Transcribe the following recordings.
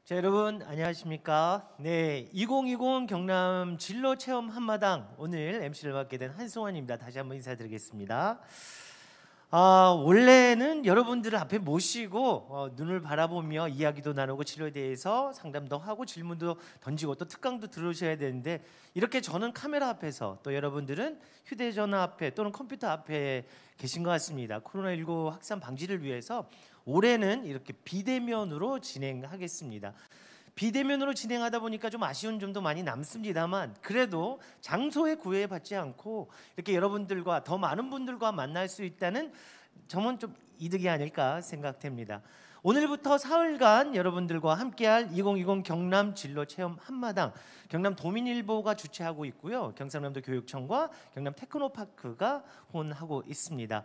자, 여러분 안녕하십니까? 네, 2020 경남 진로 체험 한마당 오늘 MC를 맡게 된 한승환입니다. 다시 한번 인사드리겠습니다. 원래는 여러분들을 앞에 모시고 눈을 바라보며 이야기도 나누고 치료에 대해서 상담도 하고 질문도 던지고 또 특강도 들으셔야 되는데 이렇게 저는 카메라 앞에서 또 여러분들은 휴대전화 앞에 또는 컴퓨터 앞에 계신 것 같습니다. 코로나19 확산 방지를 위해서 올해는 이렇게 비대면으로 진행하겠습니다. 비대면으로 진행하다 보니까 좀 아쉬운 점도 많이 남습니다만 그래도 장소에 구애받지 않고 이렇게 여러분들과 더 많은 분들과 만날 수 있다는 점은 좀 이득이 아닐까 생각됩니다. 오늘부터 사흘간 여러분들과 함께할 2020 경남 진로 체험 한마당 경남 도민일보가 주최하고 있고요. 경상남도 교육청과 경남 테크노파크가 혼하고 있습니다.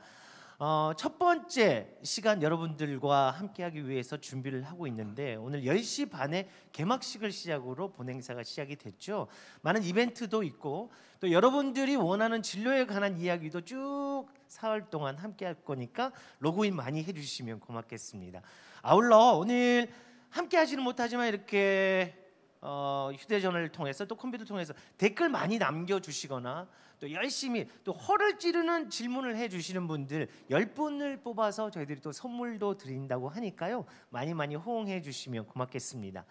첫 번째 시간 여러분들과 함께하기 위해서 준비를 하고 있는데 오늘 10시 반에 개막식을 시작으로 본행사가 시작이 됐죠. 많은 이벤트도 있고 또 여러분들이 원하는 진로에 관한 이야기도 쭉 사흘 동안 함께할 거니까 로그인 많이 해주시면 고맙겠습니다. 아울러 오늘 함께하지는 못하지만 이렇게 휴대전화를 통해서 또 컴퓨터를 통해서 댓글 많이 남겨주시거나 또 열심히 또 허를 찌르는 질문을 해주시는 분들 10분을 뽑아서 저희들이 또 선물도 드린다고 하니까요. 많이 호응해 주시면 고맙겠습니다.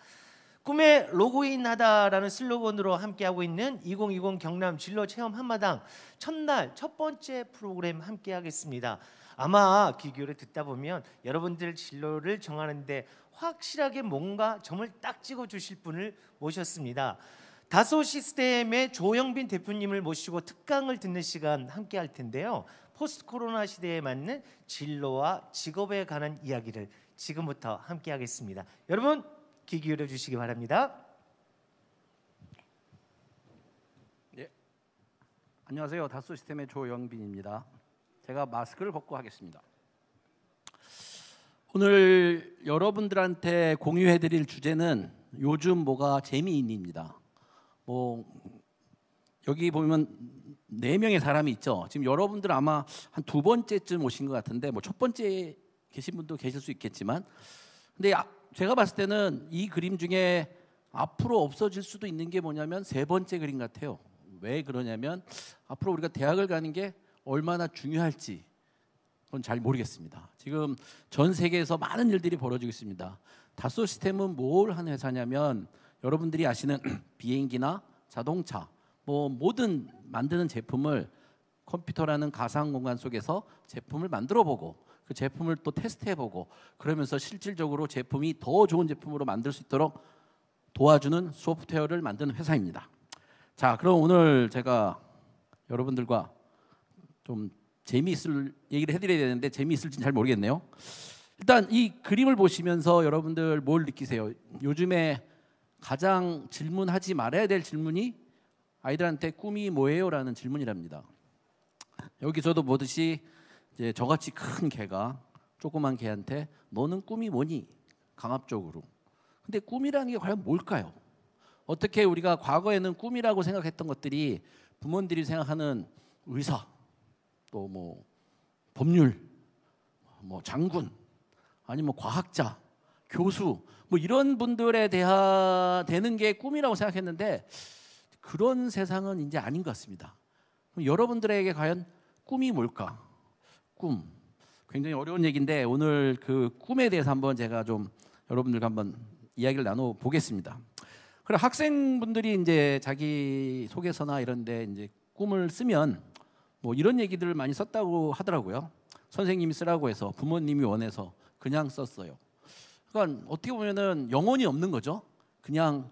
꿈에 로그인하다라는 슬로건으로 함께하고 있는 2020 경남 진로 체험 한마당 첫날 첫 번째 프로그램 함께하겠습니다. 아마 귀 기울여 듣다 보면 여러분들 진로를 정하는데 확실하게 뭔가 점을 딱 찍어 주실 분을 모셨습니다. 다소 시스템의 조영빈 대표님을 모시고 특강을 듣는 시간 함께 할 텐데요. 포스트 코로나 시대에 맞는 진로와 직업에 관한 이야기를 지금부터 함께 하겠습니다. 여러분 귀 기울여 주시기 바랍니다. 네, 안녕하세요. 다소 시스템의 조영빈입니다. 제가 마스크를 벗고 하겠습니다. 오늘 여러분들한테 공유해드릴 주제는 요즘 뭐가 재미있니입니다. 여기 보면 4명의 사람이 있죠. 지금 여러분들 아마 한 2번째쯤 오신 것 같은데 첫 번째 계신 분도 계실 수 있겠지만 근데 제가 봤을 때는 이 그림 중에 앞으로 없어질 수도 있는 게 뭐냐면 3번째 그림 같아요. 왜 그러냐면 앞으로 우리가 대학을 가는 게 얼마나 중요할지 그건 잘 모르겠습니다. 지금 전 세계에서 많은 일들이 벌어지고 있습니다. 다소 시스템은 뭘 하는 회사냐면 여러분들이 아시는 비행기나 자동차 모든 만드는 제품을 컴퓨터라는 가상 공간 속에서 제품을 만들어보고 그 제품을 또 테스트해보고 그러면서 실질적으로 제품이 더 좋은 제품으로 만들 수 있도록 도와주는 소프트웨어를 만드는 회사입니다. 자, 그럼 오늘 제가 여러분들과 좀 재미있을 얘기를 해드려야 되는데 재미있을지는 잘 모르겠네요. 일단 이 그림을 보시면서 여러분들 뭘 느끼세요? 요즘에 가장 질문하지 말아야 될 질문이 아이들한테 꿈이 뭐예요? 라는 질문이랍니다. 여기 저도 보듯이 이제 저같이 큰 개가 조그만 개한테 너는 꿈이 뭐니? 강압적으로. 근데 꿈이라는 게 과연 뭘까요? 어떻게 우리가 과거에는 꿈이라고 생각했던 것들이 부모님들이 생각하는 의사 또 법률 장군 아니면 과학자 교수 이런 분들에 되는 게 꿈이라고 생각했는데 그런 세상은 이제 아닌 것 같습니다. 그럼 여러분들에게 과연 꿈이 뭘까? 꿈 굉장히 어려운 얘기인데 오늘 그 꿈에 대해서 한번 제가 좀 여러분들과 한번 이야기를 나눠 보겠습니다. 그럼 학생분들이 이제 자기 소개서나 이런데 이제 꿈을 쓰면 이런 얘기들을 많이 썼다고 하더라고요. 선생님이 쓰라고 해서 부모님이 원해서 그냥 썼어요. 그러니까 어떻게 보면은 영혼이 없는 거죠. 그냥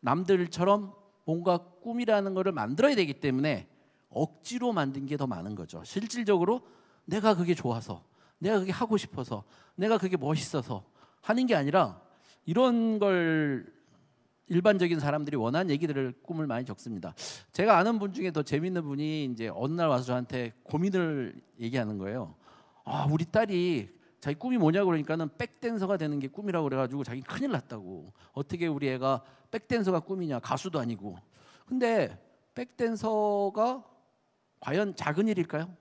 남들처럼 뭔가 꿈이라는 거를 만들어야 되기 때문에 억지로 만든 게 더 많은 거죠. 실질적으로 내가 그게 좋아서 내가 그게 하고 싶어서 내가 그게 멋있어서 하는 게 아니라 이런 걸 일반적인 사람들이 원하는 얘기들을 꿈을 많이 적습니다. 제가 아는 분 중에 더 재밌는 분이 이제 어느 날 와서 저한테 고민을 얘기하는 거예요. 우리 딸이 자기 꿈이 뭐냐고 그러니까는 백댄서가 되는 게 꿈이라고 그래가지고 자기 큰일 났다고. 어떻게 우리 애가 백댄서가 꿈이냐? 가수도 아니고. 근데 백댄서가 과연 작은 일일까요?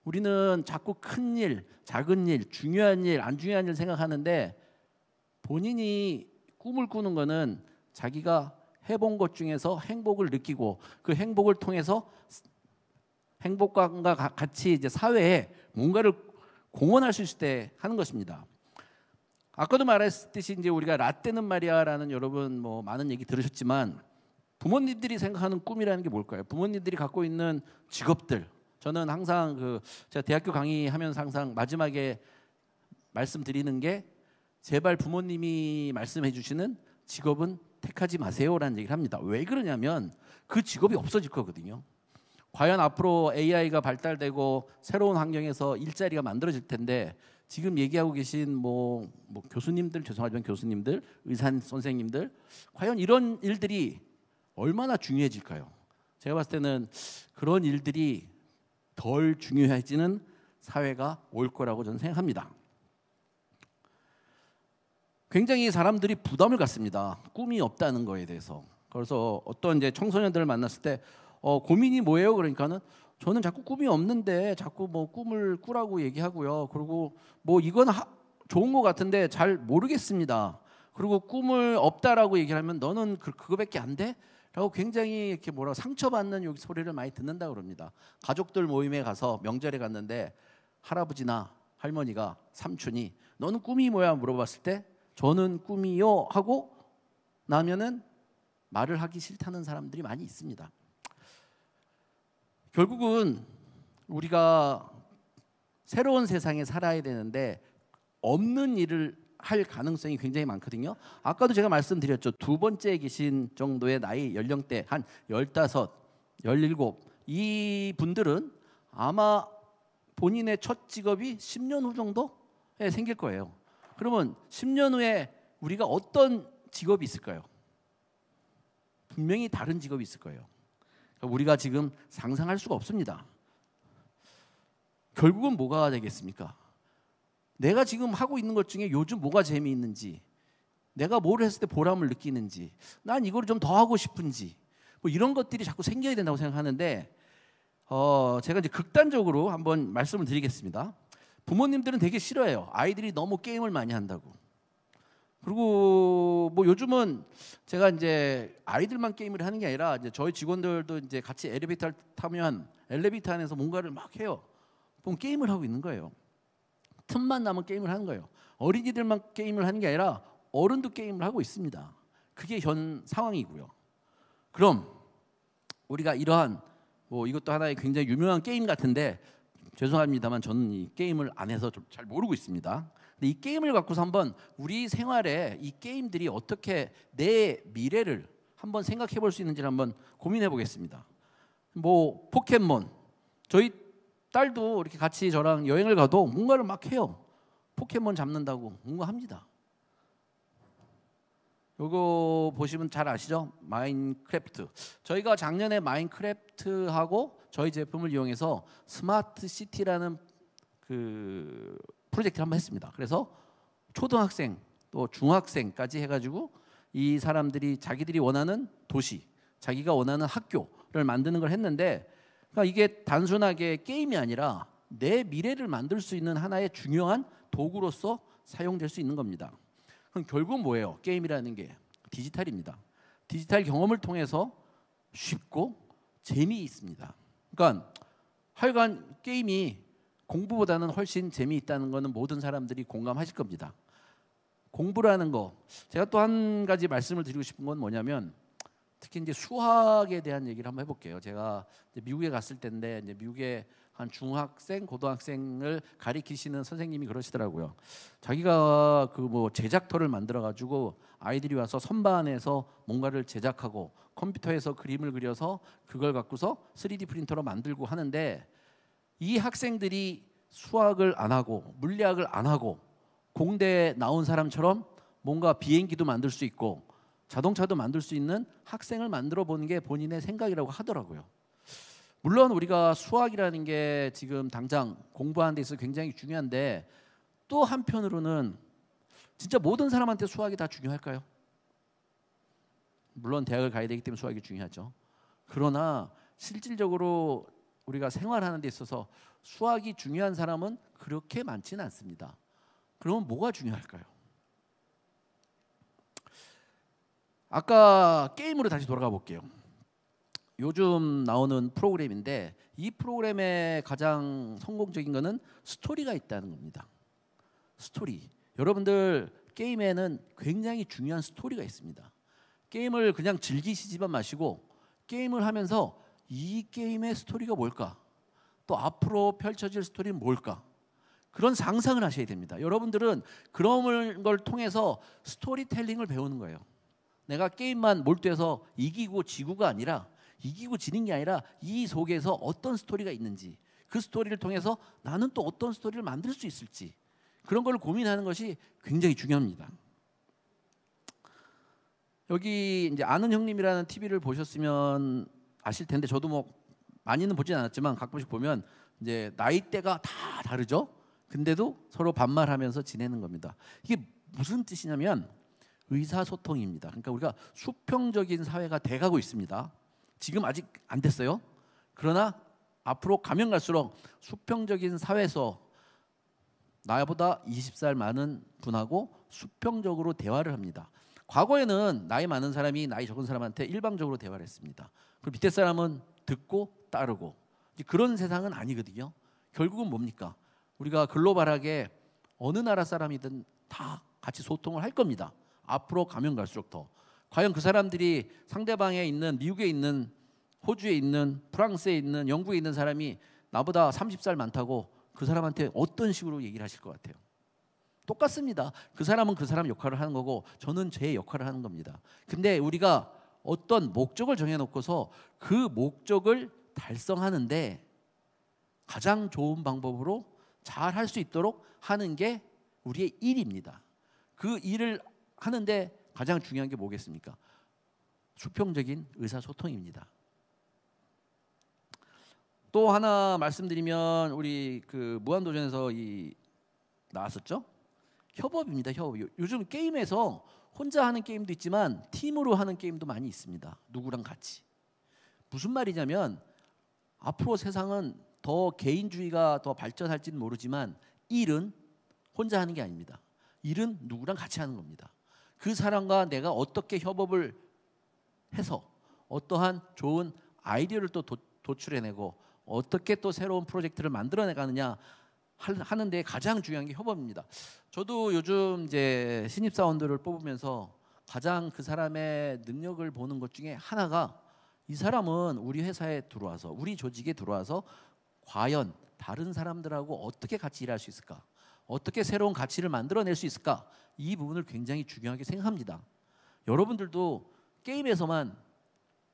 우리는 자꾸 큰 일, 작은 일, 중요한 일, 안 중요한 일 생각하는데 본인이 꿈을 꾸는 거는 자기가 해본 것 중에서 행복을 느끼고 그 행복을 통해서 행복감과 같이 이제 사회에 뭔가를 공헌할 수 있을 때 하는 것입니다. 아까도 말했듯이 이제 우리가 라떼는 말이야라는 여러분 뭐 많은 얘기 들으셨지만 부모님들이 생각하는 꿈이라는 게 뭘까요? 부모님들이 갖고 있는 직업들. 저는 항상 제가 대학교 강의하면서 항상 마지막에 말씀드리는 게 제발 부모님이 말씀해 주시는 직업은 택하지 마세요라는 얘기를 합니다. 왜 그러냐면 그 직업이 없어질 거거든요. 과연 앞으로 AI가 발달되고 새로운 환경에서 일자리가 만들어질 텐데 지금 얘기하고 계신 뭐 교수님들, 죄송하지만 교수님들, 의사 선생님들 과연 이런 일들이 얼마나 중요해질까요? 제가 봤을 때는 그런 일들이 덜 중요해지는 사회가 올 거라고 저는 생각합니다. 굉장히 사람들이 부담을 갖습니다. 꿈이 없다는 거에 대해서. 그래서 어떤 이제 청소년들을 만났을 때 고민이 뭐예요? 그러니까는 저는 자꾸 꿈이 없는데 자꾸 뭐 꿈을 꾸라고 얘기하고요. 그리고 뭐 이건 좋은 것 같은데 잘 모르겠습니다. 그리고 꿈을 없다라고 얘기를 하면 너는 그거밖에 안 돼? 라고 굉장히 이렇게 상처받는 여기 소리를 많이 듣는다 그럽니다. 가족들 모임에 가서 명절에 갔는데 할아버지나 할머니가 삼촌이 너는 꿈이 뭐야 물어봤을 때 저는 꿈이요 하고 나면은 말을 하기 싫다는 사람들이 많이 있습니다. 결국은 우리가 새로운 세상에 살아야 되는데 없는 일을 할 가능성이 굉장히 많거든요. 아까도 제가 말씀드렸죠. 두 번째에 계신 정도의 나이 연령대 한 15, 17 이 분들은 아마 본인의 첫 직업이 10년 후 정도에 생길 거예요. 그러면 10년 후에 우리가 어떤 직업이 있을까요? 분명히 다른 직업이 있을 거예요. 우리가 지금 상상할 수가 없습니다. 결국은 뭐가 되겠습니까? 내가 지금 하고 있는 것 중에 요즘 뭐가 재미있는지, 내가 뭘 했을 때 보람을 느끼는지, 난 이걸 좀 더 하고 싶은지, 뭐 이런 것들이 자꾸 생겨야 된다고 생각하는데, 제가 이제 극단적으로 한번 말씀을 드리겠습니다. 부모님들은 되게 싫어해요. 아이들이 너무 게임을 많이 한다고. 그리고 뭐 요즘은 제가 이제 아이들만 게임을 하는 게 아니라 이제 저희 직원들도 이제 같이 엘리베이터를 타면 엘리베이터 안에서 뭔가를 막 해요. 그럼 게임을 하고 있는 거예요. 틈만 나면 게임을 하는 거예요. 어린이들만 게임을 하는 게 아니라 어른도 게임을 하고 있습니다. 그게 현 상황이고요. 그럼 우리가 이러한 뭐 이것도 하나의 굉장히 유명한 게임 같은데 죄송합니다만 저는 이 게임을 안 해서 좀 잘 모르고 있습니다. 근데 이 게임을 갖고서 한번 우리 생활에 이 게임들이 어떻게 내 미래를 한번 생각해 볼 수 있는지를 한번 고민해 보겠습니다. 뭐 포켓몬, 저희 딸도 이렇게 같이 저랑 여행을 가도 뭔가를 막 해요. 포켓몬 잡는다고 뭔가 합니다. 이거 보시면 잘 아시죠? 마인크래프트. 저희가 작년에 마인크래프트하고 저희 제품을 이용해서 스마트 시티라는 그 프로젝트를 한번 했습니다. 그래서 초등학생 또 중학생까지 해가지고 이 사람들이 자기들이 원하는 도시, 자기가 원하는 학교를 만드는 걸 했는데, 그러니까 이게 단순하게 게임이 아니라 내 미래를 만들 수 있는 하나의 중요한 도구로서 사용될 수 있는 겁니다. 그럼 결국은 뭐예요? 게임이라는 게 디지털입니다. 디지털 경험을 통해서 쉽고 재미있습니다. 그러니까 하여간 게임이 공부보다는 훨씬 재미있다는 것은 모든 사람들이 공감하실 겁니다. 공부라는 거, 제가 또 한 가지 말씀을 드리고 싶은 건 뭐냐면 특히 이제 수학에 대한 얘기를 한번 해볼게요. 제가 이제 미국에 갔을 때인데 이제 미국에 한 중학생, 고등학생을 가리키시는 선생님이 그러시더라고요. 자기가 그 뭐 제작터를 만들어 가지고 아이들이 와서 선반에서 뭔가를 제작하고 컴퓨터에서 그림을 그려서 그걸 갖고서 3D 프린터로 만들고 하는데, 이 학생들이 수학을 안 하고 물리학을 안 하고 공대에 나온 사람처럼 뭔가 비행기도 만들 수 있고 자동차도 만들 수 있는 학생을 만들어 보는 게 본인의 생각이라고 하더라고요. 물론 우리가 수학이라는 게 지금 당장 공부하는 데 있어서 굉장히 중요한데, 또 한편으로는 진짜 모든 사람한테 수학이 다 중요할까요? 물론 대학을 가야 되기 때문에 수학이 중요하죠. 그러나 실질적으로 우리가 생활하는 데 있어서 수학이 중요한 사람은 그렇게 많지는 않습니다. 그러면 뭐가 중요할까요? 아까 게임으로 다시 돌아가 볼게요. 요즘 나오는 프로그램인데 이 프로그램의 가장 성공적인 거는 스토리가 있다는 겁니다. 스토리. 여러분들 게임에는 굉장히 중요한 스토리가 있습니다. 게임을 그냥 즐기시지만 마시고 게임을 하면서 이 게임의 스토리가 뭘까? 또 앞으로 펼쳐질 스토리는 뭘까? 그런 상상을 하셔야 됩니다. 여러분들은 그런 걸 통해서 스토리텔링을 배우는 거예요. 내가 게임만 몰두해서 이기고 지구가 아니라 이기고 지는 게 아니라 이 속에서 어떤 스토리가 있는지 그 스토리를 통해서 나는 또 어떤 스토리를 만들 수 있을지 그런 걸 고민하는 것이 굉장히 중요합니다. 여기 이제 아는 형님이라는 TV를 보셨으면 아실 텐데 저도 뭐 많이는 보진 않았지만 가끔씩 보면 이제 나이대가 다 다르죠. 근데도 서로 반말하면서 지내는 겁니다. 이게 무슨 뜻이냐면 의사소통입니다. 그러니까 우리가 수평적인 사회가 돼가고 있습니다. 지금 아직 안 됐어요. 그러나 앞으로 가면 갈수록 수평적인 사회에서 나보다 20살 많은 분하고 수평적으로 대화를 합니다. 과거에는 나이 많은 사람이 나이 적은 사람한테 일방적으로 대화를 했습니다. 그리고 밑에 사람은 듣고 따르고 그런 세상은 아니거든요. 결국은 뭡니까? 우리가 글로벌하게 어느 나라 사람이든 다 같이 소통을 할 겁니다. 앞으로 가면 갈수록 더. 과연 그 사람들이 상대방에 있는 미국에 있는 호주에 있는 프랑스에 있는 영국에 있는 사람이 나보다 30살 많다고 그 사람한테 어떤 식으로 얘기를 하실 것 같아요? 똑같습니다. 그 사람은 그 사람 역할을 하는 거고 저는 제 역할을 하는 겁니다. 근데 우리가 어떤 목적을 정해놓고서 그 목적을 달성하는데 가장 좋은 방법으로 잘 할 수 있도록 하는 게 우리의 일입니다. 그 일을 하는데 가장 중요한 게 뭐겠습니까? 수평적인 의사소통입니다. 또 하나 말씀드리면 우리 그 무한도전에서 나왔었죠? 협업입니다. 협업. 요즘 게임에서 혼자 하는 게임도 있지만 팀으로 하는 게임도 많이 있습니다. 누구랑 같이. 무슨 말이냐면 앞으로 세상은 더 개인주의가 더 발전할지는 모르지만 일은 혼자 하는 게 아닙니다. 일은 누구랑 같이 하는 겁니다. 그 사람과 내가 어떻게 협업을 해서 어떠한 좋은 아이디어를 또 도출해내고 어떻게 또 새로운 프로젝트를 만들어내가느냐 하는데 가장 중요한 게 협업입니다. 저도 요즘 이제 신입사원들을 뽑으면서 가장 그 사람의 능력을 보는 것 중에 하나가 이 사람은 우리 회사에 들어와서 우리 조직에 들어와서 과연 다른 사람들하고 어떻게 같이 일할 수 있을까? 어떻게 새로운 가치를 만들어낼 수 있을까? 이 부분을 굉장히 중요하게 생각합니다. 여러분들도 게임에서만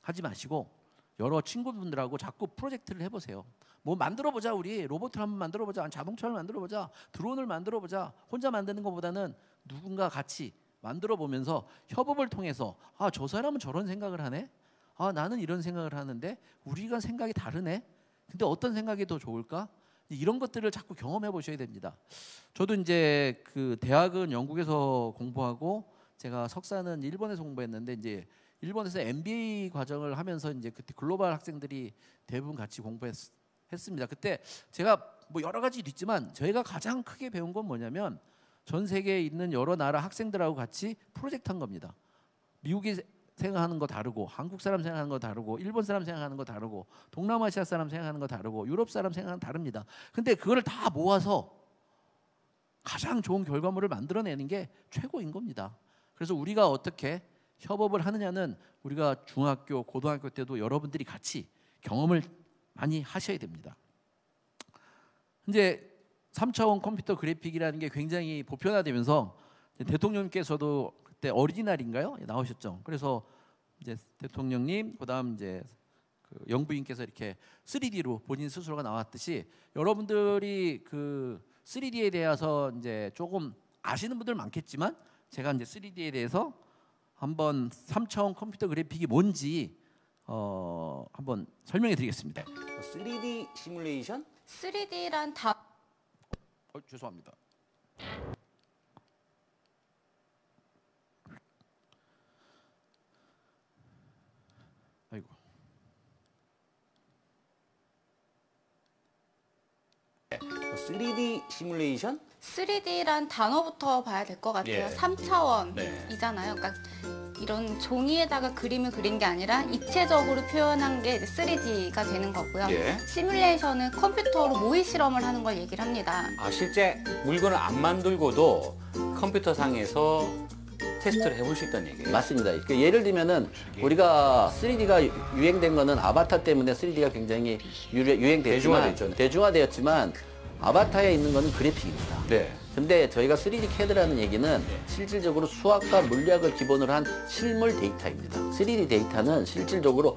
하지 마시고 여러 친구분들하고 자꾸 프로젝트를 해보세요. 뭐 만들어보자, 우리 로봇을 한번 만들어보자, 자동차를 만들어보자, 드론을 만들어보자. 혼자 만드는 것보다는 누군가 같이 만들어보면서 협업을 통해서 아, 저 사람은 저런 생각을 하네. 아, 나는 이런 생각을 하는데 우리가 생각이 다르네. 근데 어떤 생각이 더 좋을까? 이런 것들을 자꾸 경험해 보셔야 됩니다. 저도 이제 그 대학은 영국에서 공부하고 제가 석사는 일본에서 공부했는데 이제 일본에서 MBA 과정을 하면서 이제 그때 글로벌 학생들이 대부분 같이 공부했습니다. 그때 제가 뭐 여러 가지 있지만 저희가 가장 크게 배운 건 뭐냐면 전 세계에 있는 여러 나라 학생들하고 같이 프로젝트 한 겁니다. 미국이 생각하는 거 다르고 한국 사람 생각하는 거 다르고 일본 사람 생각하는 거 다르고 동남아시아 사람 생각하는 거 다르고 유럽 사람 생각하는 거 다릅니다. 근데 그거를 다 모아서 가장 좋은 결과물을 만들어내는 게 최고인 겁니다. 그래서 우리가 어떻게 협업을 하느냐는 우리가 중학교, 고등학교 때도 여러분들이 같이 경험을 많이 하셔야 됩니다. 이제 3차원 컴퓨터 그래픽이라는 게 굉장히 보편화되면서 대통령께서도 그때 어린이날인가요? 나오셨죠. 그래서 이제 대통령님, 그다음 이제 그 영부인께서 이렇게 3D로 본인 스스로가 나왔듯이 여러분들이 그 3D에 대해서 이제 조금 아시는 분들 많겠지만 제가 이제 3D에 대해서 한번 3차원 컴퓨터 그래픽이 뭔지 한번 설명해 드리겠습니다. 3D 시뮬레이션? 3D란 죄송합니다. 아이고. 3D 시뮬레이션? 3D란 단어부터 봐야 될 것 같아요. 예. 3차원이잖아요. 그러니까 이런 종이에다가 그림을 그린 게 아니라 입체적으로 표현한 게 3D가 되는 거고요. 예. 시뮬레이션은 컴퓨터로 모의 실험을 하는 걸 얘기를 합니다. 아, 실제 물건을 안 만들고도 컴퓨터 상에서 테스트를 해볼 수 있다는 얘기예요. 맞습니다. 예를 들면은 우리가 3D가 유행된 거는 아바타 때문에 3D가 굉장히 유행됐지만 대중화되었지만 아바타에 있는 거는 그래픽입니다. 네. 근데 저희가 3D CAD라는 얘기는 실질적으로 수학과 물리학을 기본으로 한 실물 데이터입니다. 3D 데이터는 실질적으로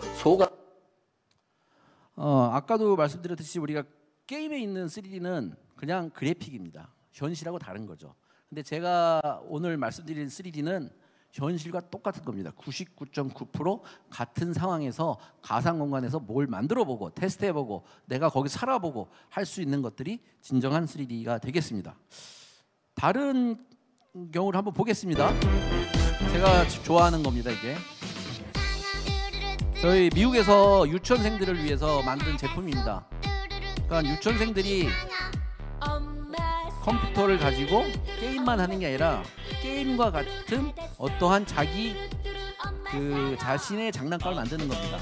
아까도 말씀드렸듯이 우리가 게임에 있는 3D는 그냥 그래픽입니다. 현실하고 다른 거죠. 근데 제가 오늘 말씀드린 3D는 현실과 똑같은 겁니다. 99.9% 같은 상황에서 가상 공간에서 뭘 만들어보고 테스트해보고 내가 거기 살아보고 할 수 있는 것들이 진정한 3D가 되겠습니다. 다른 경우를 한번 보겠습니다. 제가 좋아하는 겁니다. 이게 저희 미국에서 유치원생들을 위해서 만든 제품입니다. 그러니까 유치원생들이 컴퓨터를 가지고 게임만 하는 게 아니라 게임과 같은 어떠한 자기 자신의 장난감을 만드는 겁니다.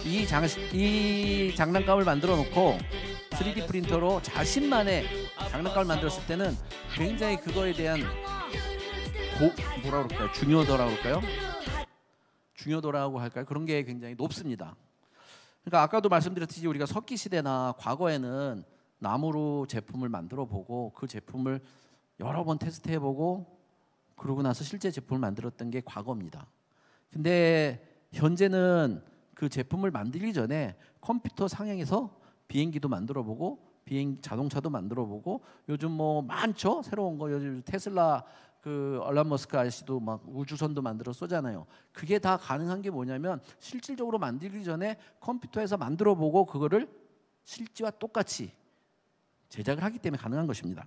이 장난감을 만들어 놓고 3D 프린터로 자신만의 장난감을 만들었을 때는 굉장히 그거에 대한 중요도라고 할까요? 중요도라고 할까요? 그런 게 굉장히 높습니다. 그러니까 아까도 말씀드렸듯이 우리가 석기 시대나 과거에는 나무로 제품을 만들어 보고 그 제품을 여러 번 테스트해 보고 그러고 나서 실제 제품을 만들었던 게 과거입니다. 근데 현재는 그 제품을 만들기 전에 컴퓨터 상행해서 비행기도 만들어 보고 자동차도 만들어 보고 요즘 뭐 많죠. 새로운 거 요즘 테슬라 얼런 머스크 아저씨도 막 우주선도 만들어 쏘잖아요. 그게 다 가능한 게 뭐냐면 실질적으로 만들기 전에 컴퓨터에서 만들어 보고 그거를 실제와 똑같이 제작을 하기 때문에 가능한 것입니다.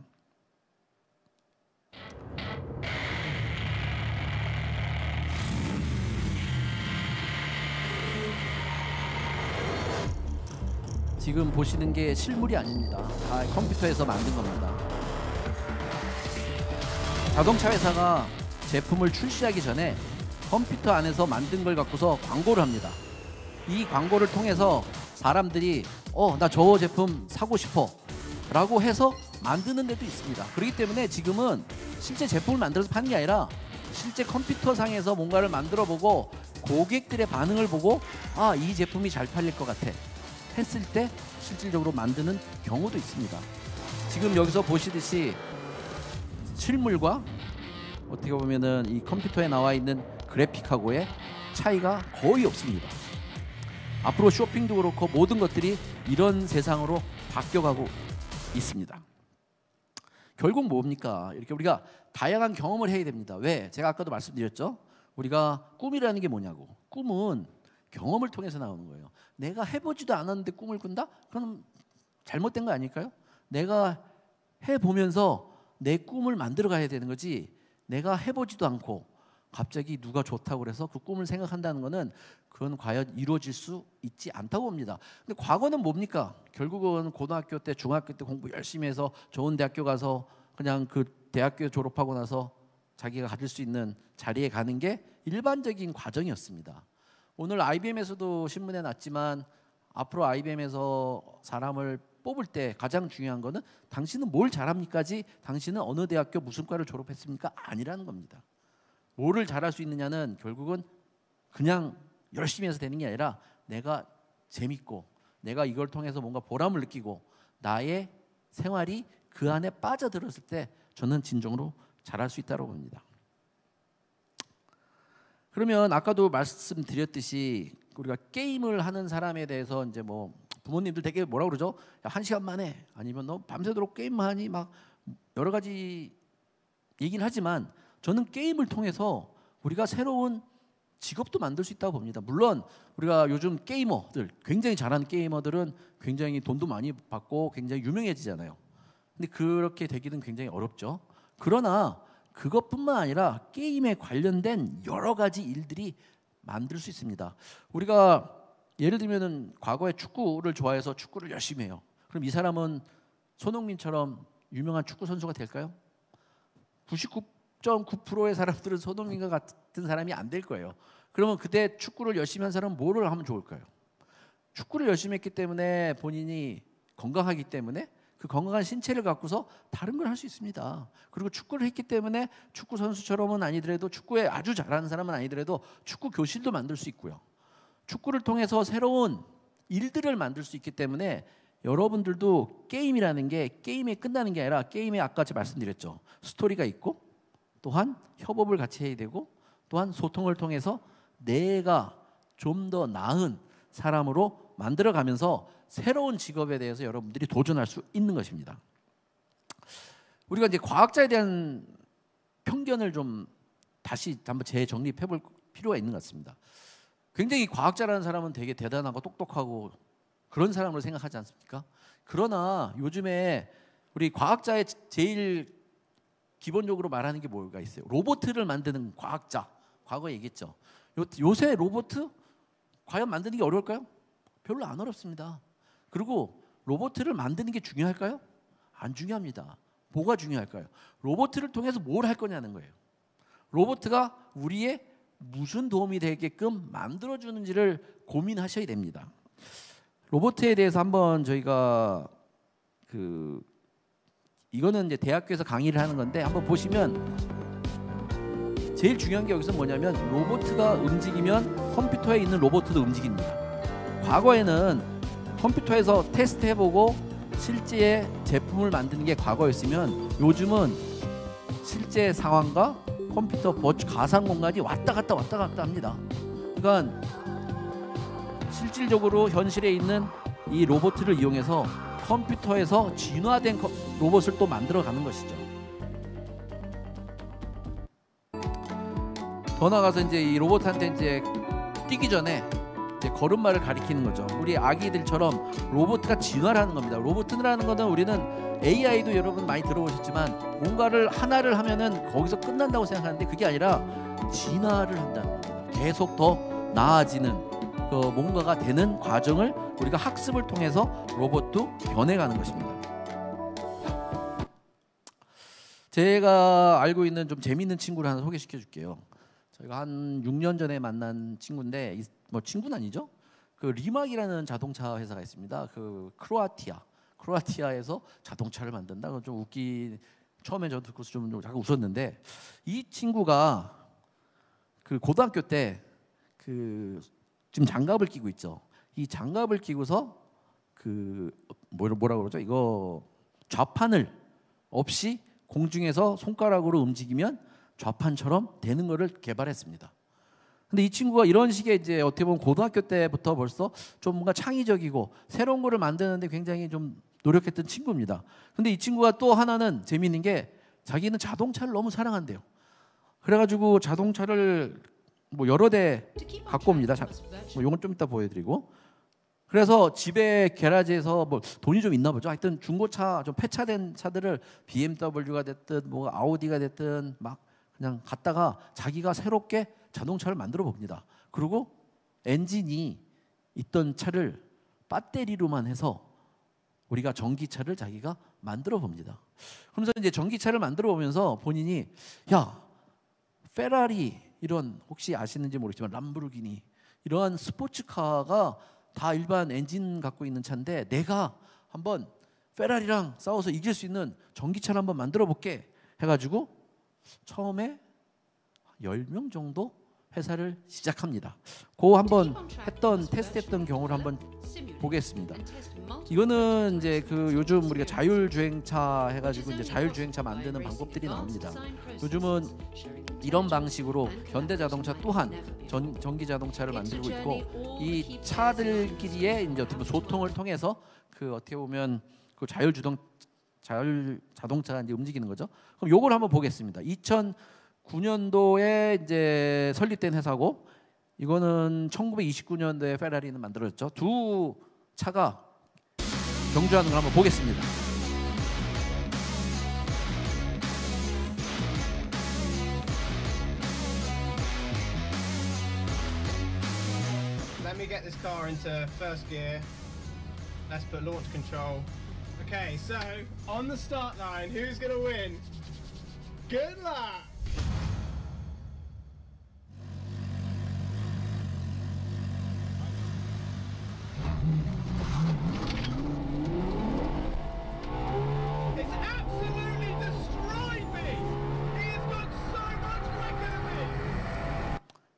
지금 보시는 게 실물이 아닙니다. 다 컴퓨터에서 만든 겁니다. 자동차 회사가 제품을 출시하기 전에 컴퓨터 안에서 만든 걸 갖고서 광고를 합니다. 이 광고를 통해서 사람들이 나 저 제품 사고 싶어 라고 해서 만드는 데도 있습니다. 그렇기 때문에 지금은 실제 제품을 만들어서 파는 게 아니라 실제 컴퓨터 상에서 뭔가를 만들어 보고 고객들의 반응을 보고 이 제품이 잘 팔릴 것 같아 했을 때 실질적으로 만드는 경우도 있습니다. 지금 여기서 보시듯이 실물과 어떻게 보면은 이 컴퓨터에 나와 있는 그래픽하고의 차이가 거의 없습니다. 앞으로 쇼핑도 그렇고 모든 것들이 이런 세상으로 바뀌어가고 있습니다. 결국 뭡니까? 이렇게 우리가 다양한 경험을 해야 됩니다. 왜? 제가 아까도 말씀드렸죠. 우리가 꿈이라는 게 뭐냐고. 꿈은 경험을 통해서 나오는 거예요. 내가 해보지도 않았는데 꿈을 꾼다? 그럼 잘못된 거 아닐까요? 내가 해보면서 내 꿈을 만들어 가야 되는 거지 내가 해보지도 않고 갑자기 누가 좋다고 그래서 그 꿈을 생각한다는 거는 그건 과연 이루어질 수 있지 않다고 봅니다. 근데 과거는 뭡니까? 결국은 고등학교 때 중학교 때 공부 열심히 해서 좋은 대학교 가서 그냥 그 대학교 졸업하고 나서 자기가 가질 수 있는 자리에 가는 게 일반적인 과정이었습니다. 오늘 IBM에서도 신문에 났지만 앞으로 IBM에서 사람을 뽑을 때 가장 중요한 거는 당신은 뭘 잘합니까지 당신은 어느 대학교 무슨 과를 졸업했습니까? 아니라는 겁니다. 뭐를 잘할 수 있느냐는 결국은 그냥 열심히 해서 되는 게 아니라 내가 재밌고 내가 이걸 통해서 뭔가 보람을 느끼고 나의 생활이 그 안에 빠져들었을 때 저는 진정으로 잘할 수 있다고 봅니다. 그러면 아까도 말씀드렸듯이 우리가 게임을 하는 사람에 대해서 이제 뭐 부모님들 되게 뭐라 그러죠? 야, 1시간 만에 아니면 너 밤새도록 게임만 하니 막 여러 가지 얘기는 하지만 저는 게임을 통해서 우리가 새로운 직업도 만들 수 있다고 봅니다. 물론 우리가 요즘 게이머들 굉장히 잘하는 게이머들은 굉장히 돈도 많이 받고 굉장히 유명해지잖아요. 근데 그렇게 되기는 굉장히 어렵죠. 그러나 그것뿐만 아니라 게임에 관련된 여러 가지 일들이 만들 수 있습니다. 우리가 예를 들면은 과거에 축구를 좋아해서 축구를 열심히 해요. 그럼 이 사람은 손흥민처럼 유명한 축구 선수가 될까요? 99.9%의 사람들은 손흥민과 같은 사람이 안 될 거예요. 그러면 그때 축구를 열심히 한 사람은 뭐를 하면 좋을까요? 축구를 열심히 했기 때문에 본인이 건강하기 때문에 그 건강한 신체를 갖고서 다른 걸 할 수 있습니다. 그리고 축구를 했기 때문에 축구 선수처럼은 아니더라도 축구에 아주 잘하는 사람은 아니더라도 축구 교실도 만들 수 있고요. 축구를 통해서 새로운 일들을 만들 수 있기 때문에 여러분들도 게임이라는 게 게임에 끝나는 게 아니라 게임에 아까 제가 말씀드렸죠. 스토리가 있고 또한 협업을 같이 해야 되고 또한 소통을 통해서 내가 좀 더 나은 사람으로 만들어가면서 새로운 직업에 대해서 여러분들이 도전할 수 있는 것입니다. 우리가 이제 과학자에 대한 편견을 좀 다시 한번 재정립해 볼 필요가 있는 것 같습니다. 굉장히 과학자라는 사람은 되게 대단하고 똑똑하고 그런 사람으로 생각하지 않습니까? 그러나 요즘에 우리 과학자의 제일 기본적으로 말하는 게 뭐가 있어요? 로봇을 만드는 과학자. 과거에 얘기했죠. 요새 로봇 과연 만드는 게 어려울까요? 별로 안 어렵습니다. 그리고 로봇을 만드는 게 중요할까요? 안 중요합니다. 뭐가 중요할까요? 로봇을 통해서 뭘 할 거냐는 거예요. 로봇가 우리의 무슨 도움이 되게끔 만들어주는지를 고민하셔야 됩니다. 로봇에 대해서 한번 저희가 이거는 이제 대학교에서 강의를 하는 건데 한번 보시면 제일 중요한 게 여기서 뭐냐면 로봇가 움직이면 컴퓨터에 있는 로봇도 움직입니다. 과거에는 컴퓨터에서 테스트 해보고 실제 제품을 만드는 게 과거였으면 요즘은 실제 상황과 컴퓨터 가상 공간이 왔다 갔다 합니다. 그러니까 실질적으로 현실에 있는 이 로봇을 이용해서 컴퓨터에서 진화된 로봇을 또 만들어가는 것이죠. 더 나가서 이제 이 로봇한테 이제 뛰기 전에 이제 걸음마를 가리키는 거죠. 우리 아기들처럼 로봇가 진화를 하는 겁니다. 로봇이라는 거는 우리는 AI도 여러분 많이 들어보셨지만 뭔가를 하나를 하면은 거기서 끝난다고 생각하는데 그게 아니라 진화를 한다는 겁니다. 계속 더 나아지는 그 뭔가가 되는 과정을 우리가 학습을 통해서 로봇도 변해가는 것입니다. 제가 알고 있는 좀 재미있는 친구를 하나 소개시켜 줄게요. 저희가 한 6년 전에 만난 친구인데 뭐 친구는 아니죠. 그 리막이라는 자동차 회사가 있습니다. 그 크로아티아에서 자동차를 만든다. 좀 처음에 저도 듣고서 좀 잠깐 웃었는데 이 친구가 그 고등학교 때 그 지금 장갑을 끼고 있죠. 이 장갑을 끼고서 그 뭐라 그러죠? 이거 좌판을 없이 공중에서 손가락으로 움직이면 좌판처럼 되는 거를 개발했습니다. 근데 이 친구가 이런 식의 이제 어떻게 보면 고등학교 때부터 벌써 좀 뭔가 창의적이고 새로운 거를 만드는데 굉장히 좀 노력했던 친구입니다. 근데 이 친구가 또 하나는 재미있는 게 자기는 자동차를 너무 사랑한대요. 그래가지고 자동차를 뭐 여러 대 갖고 옵니다. 뭐 이건 좀 이따 보여드리고. 그래서 집에 게라지에서 뭐 돈이 좀 있나 보죠. 하여튼 중고차 좀 폐차된 차들을 BMW가 됐든 뭐 아우디가 됐든 막 그냥 갖다가 자기가 새롭게 자동차를 만들어 봅니다. 그리고 엔진이 있던 차를 배터리로만 해서 우리가 전기차를 자기가 만들어 봅니다. 그러면서 이제 전기차를 만들어 보면서 본인이 야, 페라리 이런 혹시 아시는지 모르지만 람보르기니 이러한 스포츠카가 다 일반 엔진 갖고 있는 차인데 내가 한번 페라리랑 싸워서 이길 수 있는 전기차를 한번 만들어 볼게 해가지고 처음에 10명 정도 회사를 시작합니다. 그 한번 테스트했던 경우를 한번 보겠습니다. 이거는 이제 그 요즘 우리가 자율주행차 해가지고 이제 자율주행차 만드는 방법들이 나옵니다. 요즘은 이런 방식으로 현대자동차 또한 전기 자동차를 만들고 있고 이 차들끼리의 이제 어떻게 보면 소통을 통해서 그 어떻게 보면 그 자율자동차가 이제 움직이는 거죠. 그럼 요걸 한번 보겠습니다. 2009년도에 이제 설립된 회사고 이거는 1929년도에 페라리는 만들어졌죠. 두 차가 경주하는 걸 한번 보겠습니다. Let me get this car into first gear. Let's put launch control. Okay, so on the start line, who's gonna win? Good luck!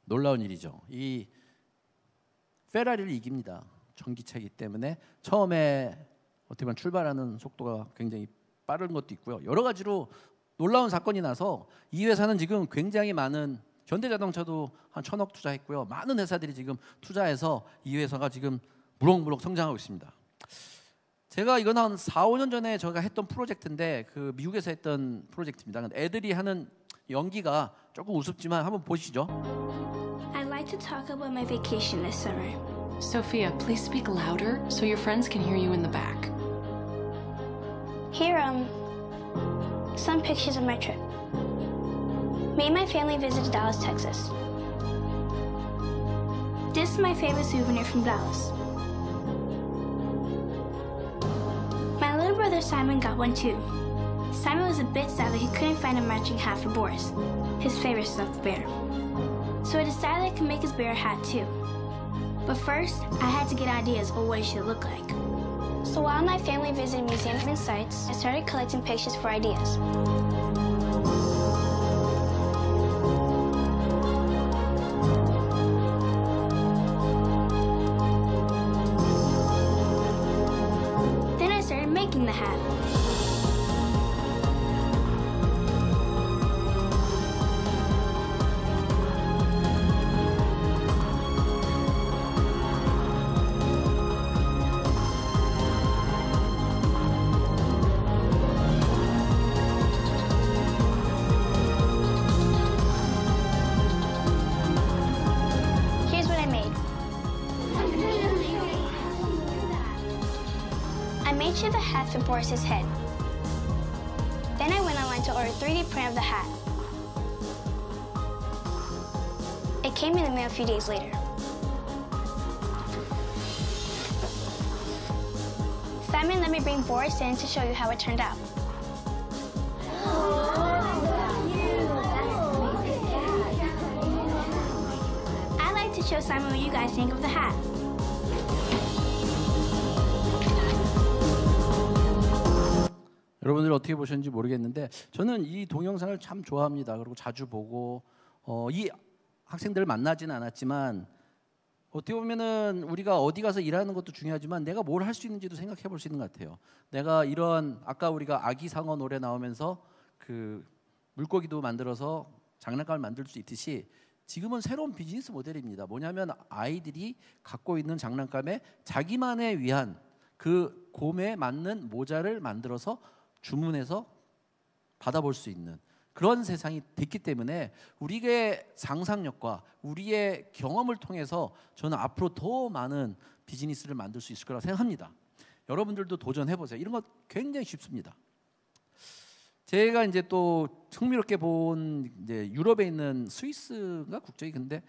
놀라운 일이죠. 이 페라리를 이깁니다. 전기차이기 때문에 처음에 어떻게 보면 출발하는 속도가 굉장히 빠른 것도 있고요. 여러 가지로 놀라운 사건이 나서 이 회사는 지금 굉장히 많은 현대자동차도 한 1,000억 투자했고요. 많은 회사들이 지금 투자해서 이 회사가 지금 무럭무럭 성장하고 있습니다. 제가 이건 한 4, 5년 전에 제가 했던 프로젝트인데 그 미국에서 했던 프로젝트입니다. 애들이 하는 연기가 조금 우습지만 한번 보시죠. I'd like to talk about my vacation this summer. Sophia, please speak louder so your friends can hear you in the back. Here, some pictures of my trip. Me and my family visited Dallas, Texas. This is my favorite souvenir from Dallas. My little brother Simon got one too. Simon was a bit sad that he couldn't find a matching hat for Boris, his favorite stuffed bear. So I decided I could make his bear hat too. But first, I had to get ideas of what it should look like. So while my family visited museums and sites, I started collecting pictures for ideas. Then I started making the hat. Here's what I made. I made sure the hat fit Boris's head. Then I went online to order a 3D print of the hat. It came in the mail a few days later. Simon let me bring Boris in to show you how it turned out. I'd like to show Simon what you guys think of the hat. 여러분들 어떻게 보셨는지 모르겠는데 저는 이 동영상을 참 좋아합니다. 그리고 자주 보고 이 학생들을 만나지는 않았지만 어떻게 보면은 우리가 어디 가서 일하는 것도 중요하지만 내가 뭘 할 수 있는지도 생각해 볼 수 있는 것 같아요. 내가 이런 아까 우리가 아기 상어 노래 나오면서 그 물고기도 만들어서 장난감을 만들 수 있듯이 지금은 새로운 비즈니스 모델입니다. 뭐냐면 아이들이 갖고 있는 장난감에 자기만의 위한 그 곰에 맞는 모자를 만들어서 주문해서 받아볼 수 있는 그런 세상이 됐기 때문에 우리의 상상력과 우리의 경험을 통해서 저는 앞으로 더 많은 비즈니스를 만들 수 있을 거라고 생각합니다. 여러분들도 도전해 보세요. 이런 거 굉장히 쉽습니다. 제가 이제 또 흥미롭게 본 이제 유럽에 있는 스위스가 국적이 근데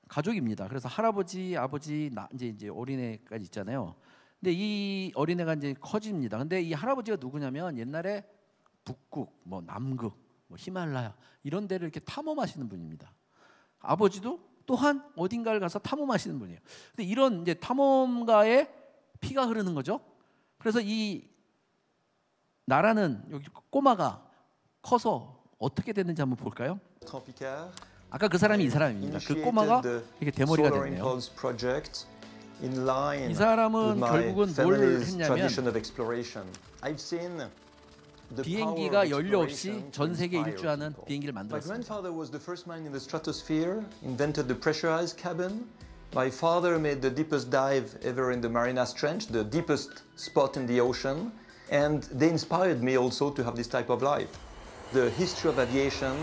가족입니다. 그래서 할아버지, 아버지, 이제 어린애까지 있잖아요. 근데 이 어린애가 이제 커집니다. 근데 이 할아버지가 누구냐면 옛날에 북극, 뭐 남극, 뭐 히말라야 이런 데를 이렇게 탐험하시는 분입니다. 아버지도 또한 어딘가를 가서 탐험하시는 분이에요. 근데 이런 이제 탐험가의 피가 흐르는 거죠. 그래서 이 나라는 여기 꼬마가 커서 어떻게 됐는지 한번 볼까요? 아까 그 사람이 이 사람입니다. 그 꼬마가 이렇게 대머리가 됐네요. 이 사람은 결국은 뭘 했냐면 비행기가 연료 없이 전 세계 일주하는 비행기를 만들었습니다. My grandfather was the first man in the stratosphere, invented the pressurized cabin. My father made the deepest dive ever in the Marianas Trench, the deepest spot in the ocean, and they inspired me also to have this type of life. The history of aviation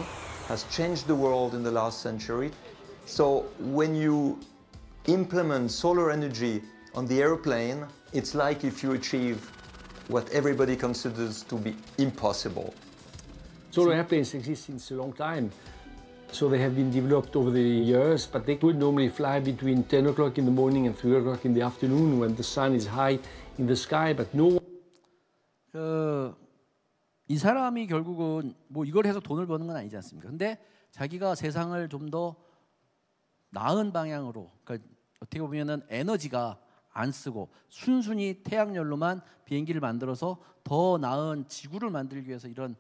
has changed the world in the last century. So when you implement solar energy on the airplane, it's like if you achieve what everybody considers to be impossible. Solar airplanes exist since a long time. So they have been developed over the years, but they would normally fly between 10 o'clock in the morning and 3 o'clock in the afternoon when the sun is high in the sky, but no 이 사람이 결국은 뭐 이걸 해서 돈을 버는 건 아니지 않습니까? 근데 자기가 세상을 좀 더 나은 방향으로, 그러니까 어떻게 보면은 에너지가 안 쓰고 순순히 태양열로만 비행기를 만들어서 더 나은 지구를 만들기 위해서 이런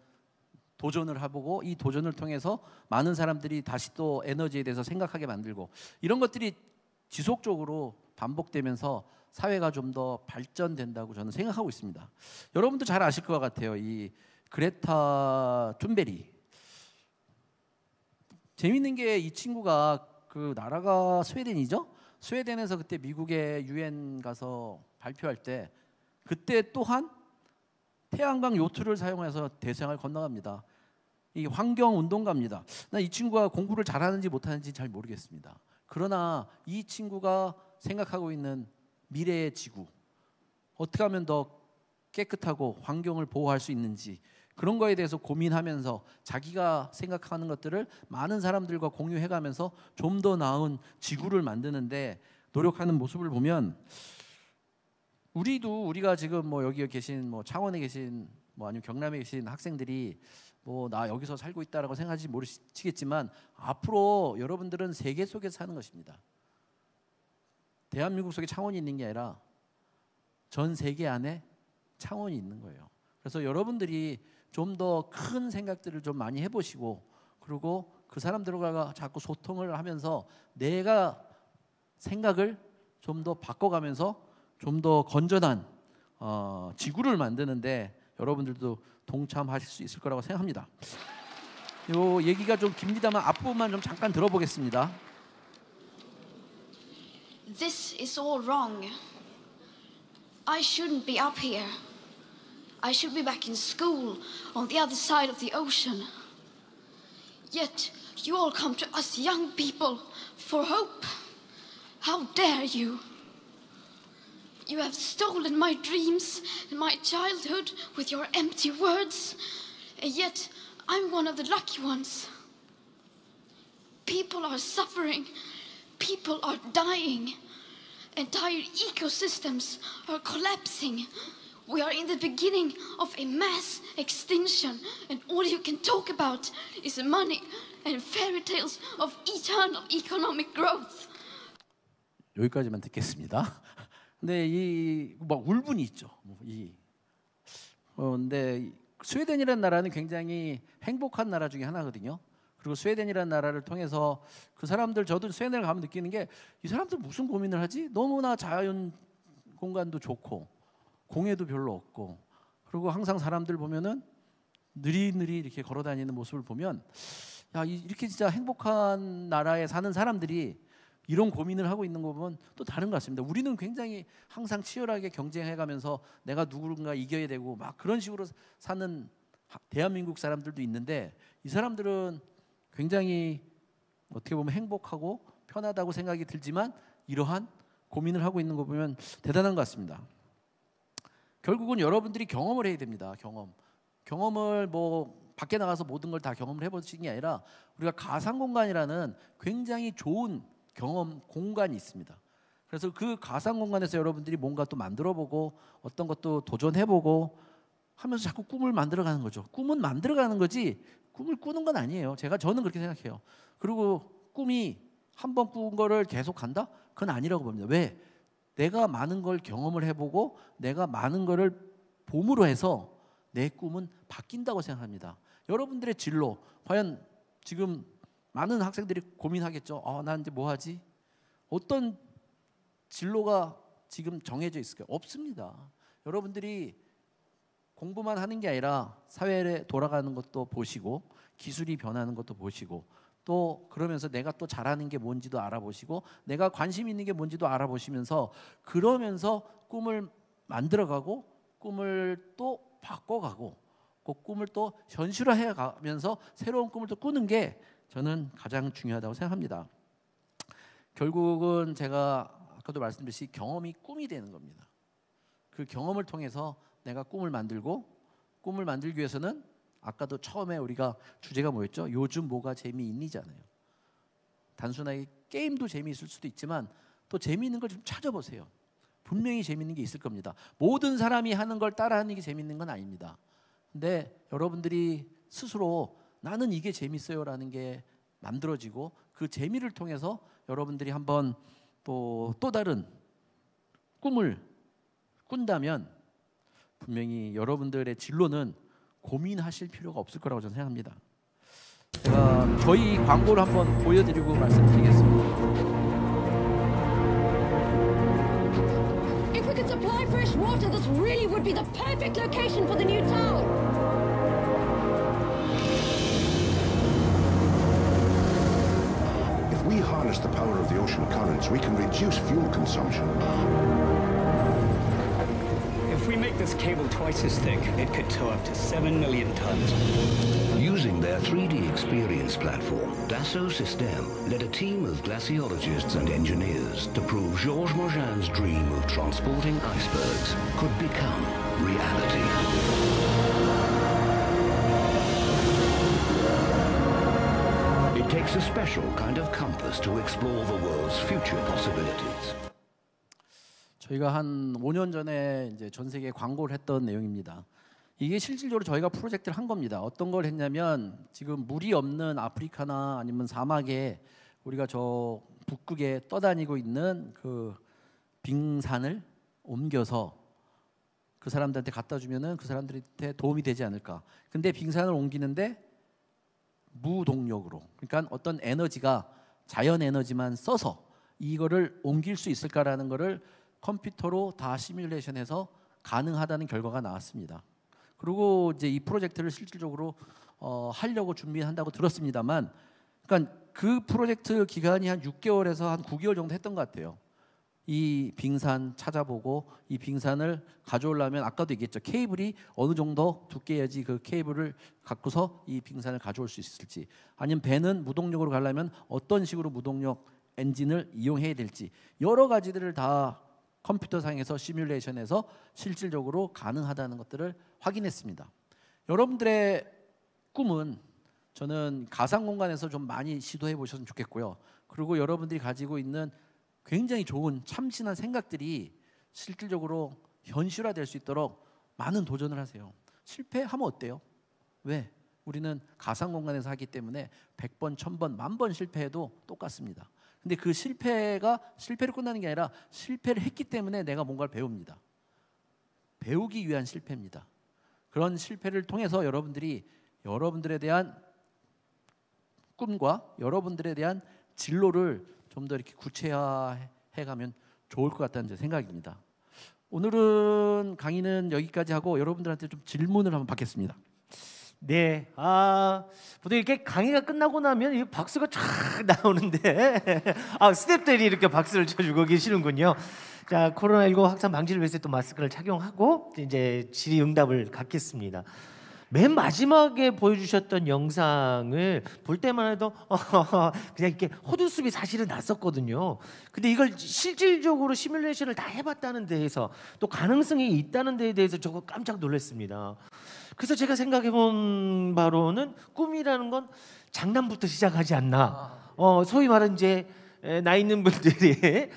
도전을 해보고 이 도전을 통해서 많은 사람들이 다시 또 에너지에 대해서 생각하게 만들고 이런 것들이 지속적으로 반복되면서 사회가 좀 더 발전된다고 저는 생각하고 있습니다. 여러분도 잘 아실 것 같아요. 이 그레타 툰베리. 재밌는 게 이 친구가 그 나라가 스웨덴이죠. 스웨덴에서 그때 미국의 유엔 가서 발표할 때 그때 또한 태양광 요트를 사용해서 대서양을 건너갑니다. 이 환경 운동가입니다. 난 이 친구가 공부를 잘하는지 못하는지 잘 모르겠습니다. 그러나 이 친구가 생각하고 있는 미래의 지구, 어떻게 하면 더 깨끗하고 환경을 보호할 수 있는지 그런 거에 대해서 고민하면서 자기가 생각하는 것들을 많은 사람들과 공유해가면서 좀 더 나은 지구를 만드는데 노력하는 모습을 보면 우리가 지금 뭐 여기 계신 뭐 창원에 계신 뭐 아니면 경남에 계신 학생들이 뭐 나 여기서 살고 있다라고 생각하지 모르시겠지만 앞으로 여러분들은 세계 속에 사는 것입니다. 대한민국 속에 창원이 있는 게 아니라 전 세계 안에 창원이 있는 거예요. 그래서 여러분들이 좀 더 큰 생각들을 좀 많이 해보시고 그리고 그 사람들과 자꾸 소통을 하면서 내가 생각을 좀 더 바꿔가면서 좀 더 건전한 지구를 만드는데 여러분들도 동참하실 수 있을 거라고 생각합니다. 요 얘기가 좀 깁니다만 앞부분만 좀 잠깐 들어보겠습니다. This is all wrong. I shouldn't be up here. I should be back in school on the other side of the ocean. Yet you all come to us young people for hope. How dare you? You have stolen my dreams and my childhood with your empty words, and yet I'm one of the lucky ones. People are suffering. People are dying. Entire ecosystems are collapsing. We are in the beginning of a mass extinction, and all you can talk about is money and fairy tales of eternal economic growth. 여기까지만 듣겠습니다. 근데 이 막 울분이 있죠. 근데 스웨덴이라는 나라는 굉장히 행복한 나라 중에 하나거든요. 그리고 스웨덴이라는 나라를 통해서 그 사람들 저도 스웨덴을 가면 느끼는 게 이 사람들 무슨 고민을 하지? 너무나 자연 공간도 좋고 공해도 별로 없고 그리고 항상 사람들 보면은 느리느리 이렇게 걸어 다니는 모습을 보면 야 이렇게 진짜 행복한 나라에 사는 사람들이 이런 고민을 하고 있는 거 보면 또 다른 것 같습니다. 우리는 굉장히 항상 치열하게 경쟁해가면서 내가 누군가 이겨야 되고 막 그런 식으로 사는 대한민국 사람들도 있는데 이 사람들은 굉장히 어떻게 보면 행복하고 편하다고 생각이 들지만 이러한 고민을 하고 있는 거 보면 대단한 것 같습니다. 결국은 여러분들이 경험을 해야 됩니다. 경험을 뭐 밖에 나가서 모든 걸 다 경험을 해보시는 게 아니라 우리가 가상공간이라는 굉장히 좋은 경험 공간이 있습니다. 그래서 그 가상공간에서 여러분들이 뭔가 또 만들어보고 어떤 것도 도전해보고 하면서 자꾸 꿈을 만들어가는 거죠. 꿈은 만들어가는 거지 꿈을 꾸는 건 아니에요. 저는 그렇게 생각해요. 그리고 꿈이 한 번 꾼 거를 계속 간다? 그건 아니라고 봅니다. 왜? 내가 많은 걸 경험을 해보고 내가 많은 거를 봄으로 해서 내 꿈은 바뀐다고 생각합니다. 여러분들의 진로 과연 지금 많은 학생들이 고민하겠죠. 난 이제 뭐 하지? 어떤 진로가 지금 정해져 있을까요? 없습니다. 여러분들이 공부만 하는 게 아니라 사회에 돌아가는 것도 보시고 기술이 변하는 것도 보시고 또 그러면서 내가 또 잘하는 게 뭔지도 알아보시고 내가 관심 있는 게 뭔지도 알아보시면서 그러면서 꿈을 만들어가고 꿈을 또 바꿔가고 그 꿈을 또 현실화해 가면서 새로운 꿈을 또 꾸는 게 저는 가장 중요하다고 생각합니다. 결국은 제가 아까도 말씀드렸듯이 경험이 꿈이 되는 겁니다. 그 경험을 통해서 내가 꿈을 만들고 꿈을 만들기 위해서는 아까도 처음에 우리가 주제가 뭐였죠? 요즘 뭐가 재미있니잖아요. 단순하게 게임도 재미있을 수도 있지만 또 재미있는 걸 좀 찾아보세요. 분명히 재미있는 게 있을 겁니다. 모든 사람이 하는 걸 따라하는 게 재미있는 건 아닙니다. 근데 여러분들이 스스로 나는 이게 재밌어요라는 게 만들어지고 그 재미를 통해서 여러분들이 한번 또 다른 꿈을 꾼다면 분명히 여러분들의 진로는 고민하실 필요가 없을 거라고 저는 생각합니다. 제가 저희 광고를 한번 보여드리고 말씀드리겠습니다. If we could supply fresh water, this really would be the perfect location for the new town. If we harness the power of the ocean currents, we can reduce fuel consumption. If we make this cable twice as thick, it could tow up to 7 million tons. Using their 3D experience platform, Dassault Systèmes led a team of glaciologists and engineers to prove Georges Mogin's dream of transporting icebergs could become reality. It takes a special kind of compass to explore the world's future possibilities. 저희가 한 5년 전에 이제 전 세계에 광고를 했던 내용입니다. 이게 실질적으로 저희가 프로젝트를 한 겁니다. 어떤 걸 했냐면 지금 물이 없는 아프리카나 아니면 사막에 우리가 저 북극에 떠다니고 있는 그 빙산을 옮겨서 그 사람들한테 갖다 주면은 그 사람들한테 도움이 되지 않을까. 근데 빙산을 옮기는데 무동력으로, 그러니까 어떤 에너지가 자연 에너지만 써서 이거를 옮길 수 있을까라는 거를 컴퓨터로 다 시뮬레이션해서 가능하다는 결과가 나왔습니다. 그리고 이제 이 프로젝트를 실질적으로 하려고 준비한다고 들었습니다만, 그러니까 그 프로젝트 기간이 한 6개월에서 한 9개월 정도 했던 것 같아요. 이 빙산 찾아보고 이 빙산을 가져오려면 아까도 얘기했죠. 케이블이 어느 정도 두께야지 그 케이블을 갖고서 이 빙산을 가져올 수 있을지, 아니면 배는 무동력으로 가려면 어떤 식으로 무동력 엔진을 이용해야 될지, 여러 가지들을 다 컴퓨터상에서 시뮬레이션해서 실질적으로 가능하다는 것들을 확인했습니다. 여러분들의 꿈은 저는 가상 공간에서 좀 많이 시도해 보셨으면 좋겠고요. 그리고 여러분들이 가지고 있는 굉장히 좋은 참신한 생각들이 실질적으로 현실화될 수 있도록 많은 도전을 하세요. 실패하면 어때요? 왜? 우리는 가상 공간에서 하기 때문에 100번, 1000번, 10,000번 실패해도 똑같습니다. 근데 그 실패가 실패로 끝나는 게 아니라 실패를 했기 때문에 내가 뭔가를 배웁니다. 배우기 위한 실패입니다. 그런 실패를 통해서 여러분들이 여러분들에 대한 꿈과 여러분들에 대한 진로를 좀 더 이렇게 구체화해 가면 좋을 것 같다는 제 생각입니다. 오늘은 강의는 여기까지 하고 여러분들한테 좀 질문을 한번 받겠습니다. 네, 보통 이렇게 강의가 끝나고 나면 이 박수가 쫙 나오는데 스태프들이 이렇게 박수를 쳐주고 계시는군요. 자, 코로나19 확산 방지를 위해서 또 마스크를 착용하고 이제 질의응답을 갖겠습니다. 맨 마지막에 보여주셨던 영상을 볼 때만 해도 그냥 이렇게 헛웃음이 사실은 났었거든요. 근데 이걸 실질적으로 시뮬레이션을 다 해봤다는 데에서 또 가능성이 있다는 데에 대해서 저거 깜짝 놀랐습니다. 그래서 제가 생각해본 바로는 꿈이라는 건 장난부터 시작하지 않나. 소위 말하는 이제 나이 있는 분들이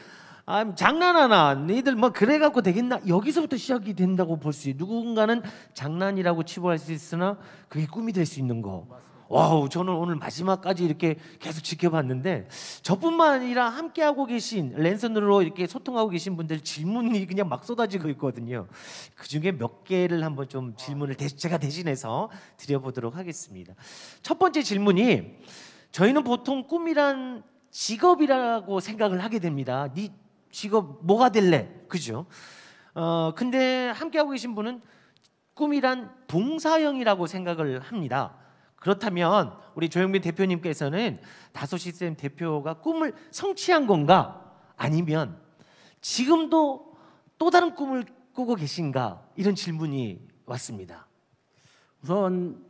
장난하나 너희들 뭐 그래갖고 되겠나, 여기서부터 시작이 된다고 볼 수 있어요. 누군가는 장난이라고 치부할 수 있으나 그게 꿈이 될 수 있는 거. 와우, 저는 오늘 마지막까지 이렇게 계속 지켜봤는데 저뿐만 아니라 함께하고 계신 랜선으로 이렇게 소통하고 계신 분들 질문이 그냥 막 쏟아지고 있거든요. 그중에 몇 개를 한번 좀 질문을 제가 대신해서 드려보도록 하겠습니다. 첫 번째 질문이, 저희는 보통 꿈이란 직업이라고 생각을 하게 됩니다. 네 직업 뭐가 될래? 그죠? 근데 함께하고 계신 분은 꿈이란 동사형이라고 생각을 합니다. 그렇다면 우리 조영민 대표님께서는 다소 시스템 대표가 꿈을 성취한 건가? 아니면 지금도 또 다른 꿈을 꾸고 계신가? 이런 질문이 왔습니다. 우선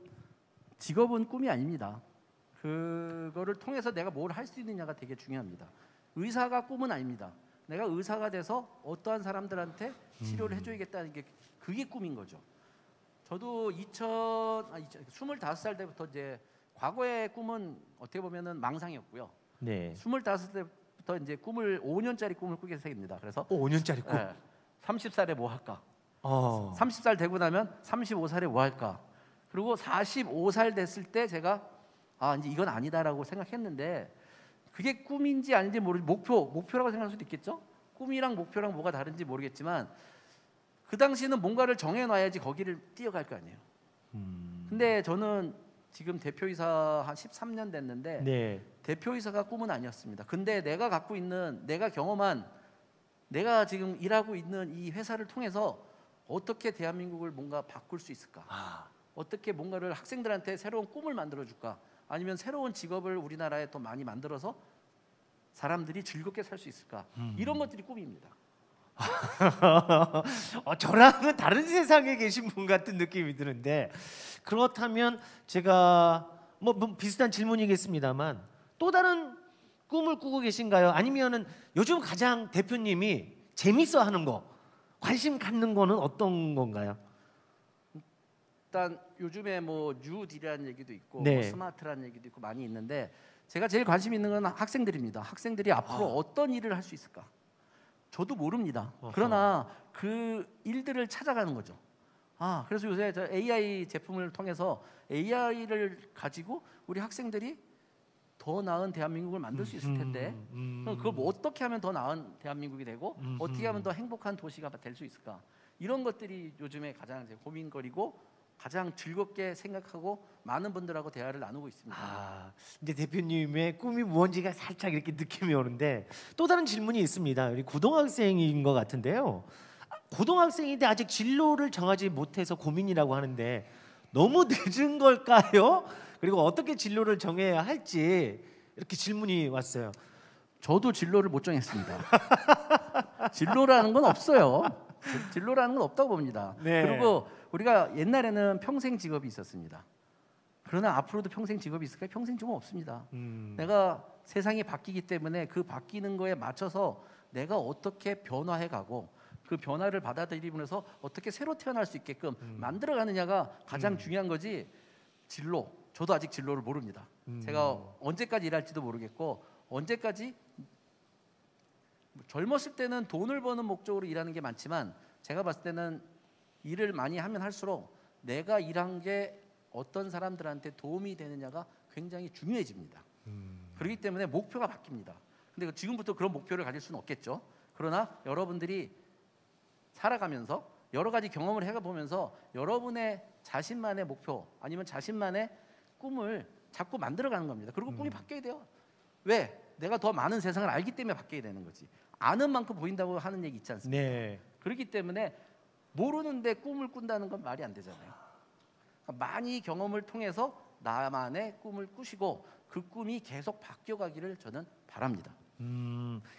직업은 꿈이 아닙니다. 그거를 통해서 내가 뭘 할 수 있느냐가 되게 중요합니다. 의사가 꿈은 아닙니다. 내가 의사가 돼서 어떠한 사람들한테 치료를 해줘야겠다는 게 그게 꿈인 거죠. 저도 25살 때부터 이제 과거의 꿈은 어떻게 보면은 망상이었고요. 네. 25살부터 이제 5년짜리 꿈을 꾸게 생깁니다. 그래서 5년짜리 꿈. 30살에 뭐 할까? 30살 되고 나면 35살에 뭐 할까? 그리고 45살 됐을 때 제가 이제 이건 아니다라고 생각했는데, 그게 꿈인지 아닌지 모르지, 목표라고 생각할 수도 있겠죠. 꿈이랑 목표랑 뭐가 다른지 모르겠지만 그 당시에는 뭔가를 정해놔야지 거기를 뛰어갈 거 아니에요. 근데 저는 지금 대표이사 한 13년 됐는데 네. 대표이사가 꿈은 아니었습니다. 근데 내가 갖고 있는, 내가 경험한, 내가 지금 일하고 있는 이 회사를 통해서 어떻게 대한민국을 뭔가 바꿀 수 있을까? 어떻게 뭔가를 학생들한테 새로운 꿈을 만들어줄까? 아니면 새로운 직업을 우리나라에 더 많이 만들어서 사람들이 즐겁게 살 수 있을까? 이런 것들이 꿈입니다. 저랑은 다른 세상에 계신 분 같은 느낌이 드는데, 그렇다면 제가 뭐 비슷한 질문이겠습니다만 또 다른 꿈을 꾸고 계신가요? 아니면은 요즘 가장 대표님이 재밌어하는 거, 관심 갖는 거는 어떤 건가요? 일단 요즘에 뭐 뉴딜이라는 얘기도 있고 네. 뭐 스마트라는 얘기도 있고 많이 있는데, 제가 제일 관심 있는 건 학생들입니다. 학생들이 앞으로 어떤 일을 할 수 있을까? 저도 모릅니다. 그러나 그 일들을 찾아가는 거죠. 그래서 요새 저 AI 제품을 통해서 AI를 가지고 우리 학생들이 더 나은 대한민국을 만들 수 있을 텐데, 그걸 뭐 어떻게 하면 더 나은 대한민국이 되고 어떻게 하면 더 행복한 도시가 될 수 있을까? 이런 것들이 요즘에 가장 제 고민거리고 가장 즐겁게 생각하고 많은 분들하고 대화를 나누고 있습니다. 근데 대표님의 꿈이 무언지가 살짝 이렇게 느낌이 오는데, 또 다른 질문이 있습니다. 우리 고등학생인 것 같은데요. 고등학생인데 아직 진로를 정하지 못해서 고민이라고 하는데 너무 늦은 걸까요? 그리고 어떻게 진로를 정해야 할지 이렇게 질문이 왔어요. 저도 진로를 못 정했습니다. 진로라는 건 없어요. 진로라는 건 없다고 봅니다. 네. 그리고 우리가 옛날에는 평생 직업이 있었습니다. 그러나 앞으로도 평생 직업이 있을까요? 평생 직업은 없습니다. 내가 세상이 바뀌기 때문에 그 바뀌는 거에 맞춰서 내가 어떻게 변화해가고 그 변화를 받아들이면서 어떻게 새로 태어날 수 있게끔 만들어가느냐가 가장 중요한 거지. 진로, 저도 아직 진로를 모릅니다. 제가 언제까지 일할지도 모르겠고, 언제까지 젊었을 때는 돈을 버는 목적으로 일하는 게 많지만, 제가 봤을 때는 일을 많이 하면 할수록 내가 일한 게 어떤 사람들한테 도움이 되느냐가 굉장히 중요해집니다. 그렇기 때문에 목표가 바뀝니다. 근데 지금부터 그런 목표를 가질 수는 없겠죠. 그러나 여러분들이 살아가면서 여러 가지 경험을 해가보면서 여러분의 자신만의 목표 아니면 자신만의 꿈을 자꾸 만들어가는 겁니다. 그리고 꿈이 바뀌어야 돼요. 왜? 내가 더 많은 세상을 알기 때문에 바뀌어야 되는 거지. 아는 만큼 보인다고 하는 얘기 있지 않습니까? 네. 그렇기 때문에 모르는데 꿈을 꾼다는 건 말이 안 되잖아요. 그러니까 많이 경험을 통해서 나만의 꿈을 꾸시고 그 꿈이 계속 바뀌어가기를 저는 바랍니다.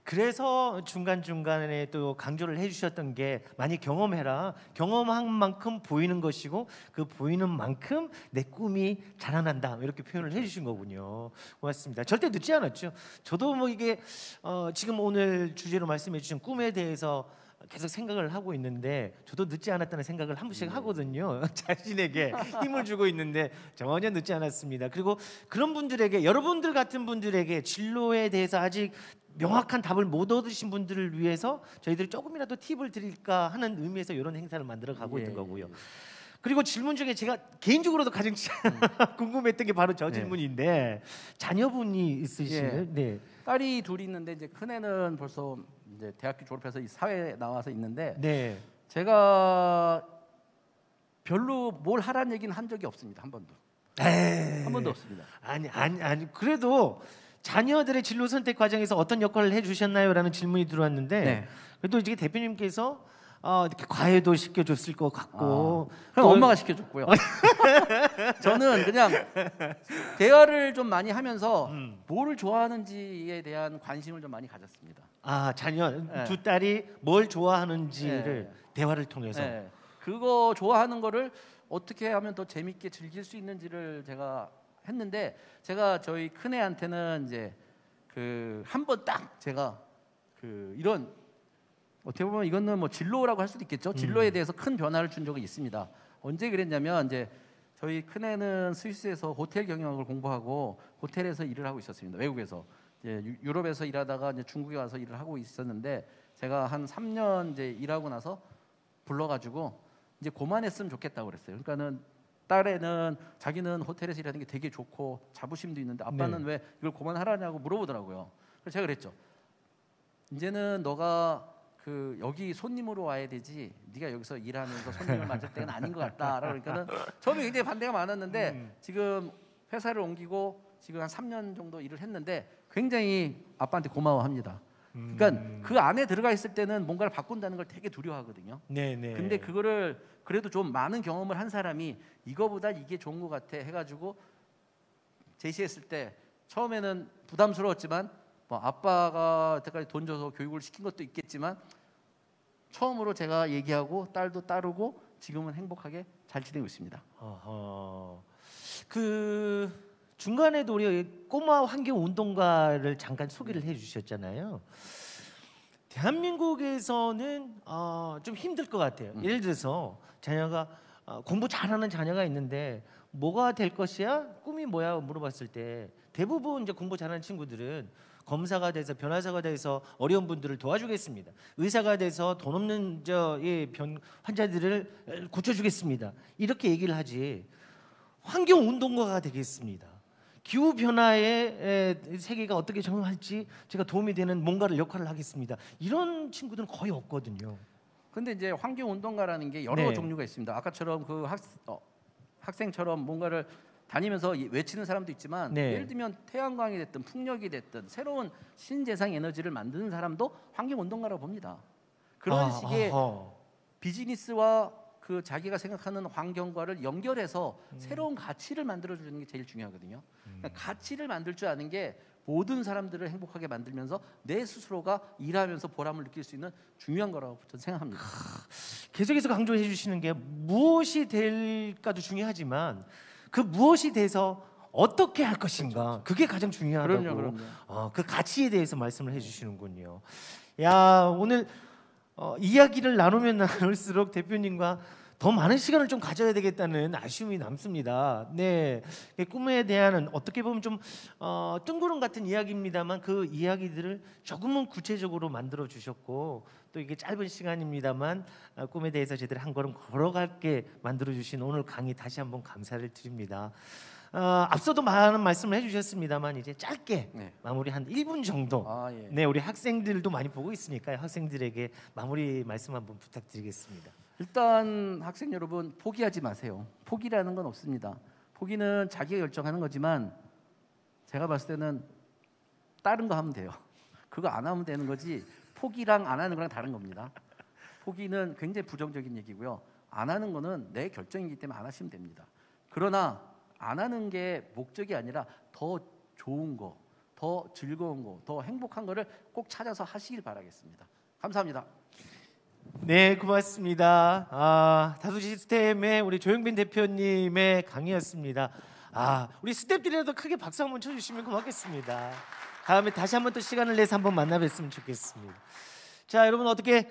그래서 중간중간에 또 강조를 해주셨던 게, 많이 경험해라. 경험한 만큼 보이는 것이고 그 보이는 만큼 내 꿈이 자라난다, 이렇게 표현을 해주신 거군요. 고맙습니다. 절대 늦지 않았죠. 저도 뭐 이게 지금 오늘 주제로 말씀해 주신 꿈에 대해서 계속 생각을 하고 있는데, 저도 늦지 않았다는 생각을 한 번씩 하거든요. 자신에게 힘을 주고 있는데 전혀 늦지 않았습니다. 그리고 그런 분들에게, 여러분들 같은 분들에게 진로에 대해서 아직 명확한 답을 못 얻으신 분들을 위해서 저희들이 조금이라도 팁을 드릴까 하는 의미에서 이런 행사를 만들어 가고 있는 거고요. 그리고 질문 중에 제가 개인적으로도 가장 궁금했던 게 바로 저 질문인데, 자녀분이 있으시나요? 네. 딸이 둘이 있는데 이제 큰애는 벌써 이제 대학교 졸업해서 이 사회에 나와서 있는데, 네. 제가 별로 뭘 하라는 얘기는 한 적이 없습니다. 한 번도. 한 번도 없습니다. 아니 그래도 자녀들의 진로 선택 과정에서 어떤 역할을 해주셨나요?라는 질문이 들어왔는데, 네. 그래도 이제 대표님께서 이렇게 과외도 시켜줬을 것 같고, 그럼 엄마가 시켜줬고요. 저는 그냥 대화를 좀 많이 하면서 뭘 좋아하는지에 대한 관심을 좀 많이 가졌습니다. 자녀 네. 두 딸이 뭘 좋아하는지를 대화를 통해서. 그거 좋아하는 거를 어떻게 하면 더 재밌게 즐길 수 있는지를 제가 했는데, 제가 저희 큰애한테는 이제 한 번 딱 제가 이런, 어떻게 보면 이거는 뭐 진로라고 할 수도 있겠죠. 진로에 대해서 큰 변화를 준 적이 있습니다. 언제 그랬냐면, 이제 저희 큰애는 스위스에서 호텔 경영학을 공부하고 호텔에서 일을 하고 있었습니다. 외국에서. 이제 유럽에서 일하다가 이제 중국에 와서 일을 하고 있었는데, 제가 한 3년 이제 일하고 나서 불러가지고 이제 그만했으면 좋겠다고 그랬어요. 그러니까는 딸애는 자기는 호텔에서 일하는 게 되게 좋고 자부심도 있는데 아빠는 왜 이걸 그만하라냐고 물어보더라고요. 그래서 제가 그랬죠. 이제는 너가 그 여기 손님으로 와야 되지 네가 여기서 일하면서 손님을 맞을 때는 아닌 것 같다. 그러니까는 처음에 굉장히 반대가 많았는데 지금 회사를 옮기고 지금 한 3년 정도 일을 했는데 굉장히 아빠한테 고마워합니다. 그러니까 그 안에 들어가 있을 때는 뭔가를 바꾼다는 걸 되게 두려워하거든요. 네네. 근데 그거를 그래도 좀 많은 경험을 한 사람이 이거보다 이게 좋은 것 같아 해가지고 제시했을 때 처음에는 부담스러웠지만 뭐 아빠가 여태까지 돈 줘서 교육을 시킨 것도 있겠지만 처음으로 제가 얘기하고 딸도 따르고 지금은 행복하게 잘 지내고 있습니다. 그 중간에도 우리 꼬마 환경 운동가를 잠깐 소개를 해주셨잖아요. 대한민국에서는 좀 힘들 것 같아요. 예를 들어서 자녀가 공부 잘하는 자녀가 있는데 뭐가 될 것이야? 꿈이 뭐야? 물어봤을 때 대부분 이제 공부 잘하는 친구들은 검사가 돼서 변호사가 돼서 어려운 분들을 도와주겠습니다. 의사가 돼서 돈 없는 환자들을 고쳐주겠습니다. 이렇게 얘기를 하지 환경 운동가가 되겠습니다. 기후 변화의 세계가 어떻게 적응할지 제가 도움이 되는 뭔가를 역할을 하겠습니다. 이런 친구들은 거의 없거든요. 근데 이제 환경 운동가라는 게 여러 종류가 있습니다. 아까처럼 그 학생처럼 뭔가를 다니면서 외치는 사람도 있지만 예를 들면 태양광이 됐든 풍력이 됐든 새로운 신재생 에너지를 만드는 사람도 환경 운동가라고 봅니다. 그런 식의 비즈니스와 그 자기가 생각하는 환경과를 연결해서 새로운 가치를 만들어주는 게 제일 중요하거든요. 그러니까 가치를 만들 줄 아는 게 모든 사람들을 행복하게 만들면서 내 스스로가 일하면서 보람을 느낄 수 있는 중요한 거라고 저는 생각합니다. 계속해서 강조해 주시는 게 무엇이 될까도 중요하지만 그 무엇이 돼서 어떻게 할 것인가 그게 가장 중요하다고. 그럼요. 그 가치에 대해서 말씀을 해주시는군요. 야 오늘 이야기를 나누면 나눌수록 대표님과 더 많은 시간을 좀 가져야 되겠다는 아쉬움이 남습니다. 네, 꿈에 대한 어떻게 보면 좀 뜬구름 같은 이야기입니다만 그 이야기들을 조금은 구체적으로 만들어 주셨고 또 이게 짧은 시간입니다만 꿈에 대해서 제대로 한 걸음 걸어갈게 만들어 주신 오늘 강의 다시 한번 감사를 드립니다. 앞서도 많은 말씀을 해주셨습니다만 이제 짧게 마무리 한 1분 정도. 네, 우리 학생들도 많이 보고 있으니까요. 학생들에게 마무리 말씀 한번 부탁드리겠습니다. 일단 학생 여러분 포기하지 마세요. 포기라는 건 없습니다. 포기는 자기가 결정하는 거지만 제가 봤을 때는 다른 거 하면 돼요. 그거 안 하면 되는 거지 포기랑 안 하는 거랑 다른 겁니다. 포기는 굉장히 부정적인 얘기고요. 안 하는 거는 내 결정이기 때문에 안 하시면 됩니다. 그러나 안 하는 게 목적이 아니라 더 좋은 거, 더 즐거운 거, 더 행복한 거를 꼭 찾아서 하시길 바라겠습니다. 감사합니다. 네, 고맙습니다. 다수 시스템의 우리 조영빈 대표님의 강의였습니다. 우리 스태프들이라도 크게 박수 한번 쳐주시면 고맙겠습니다. 다음에 다시 한번 또 시간을 내서 한번 만나뵀으면 좋겠습니다. 자, 여러분 어떻게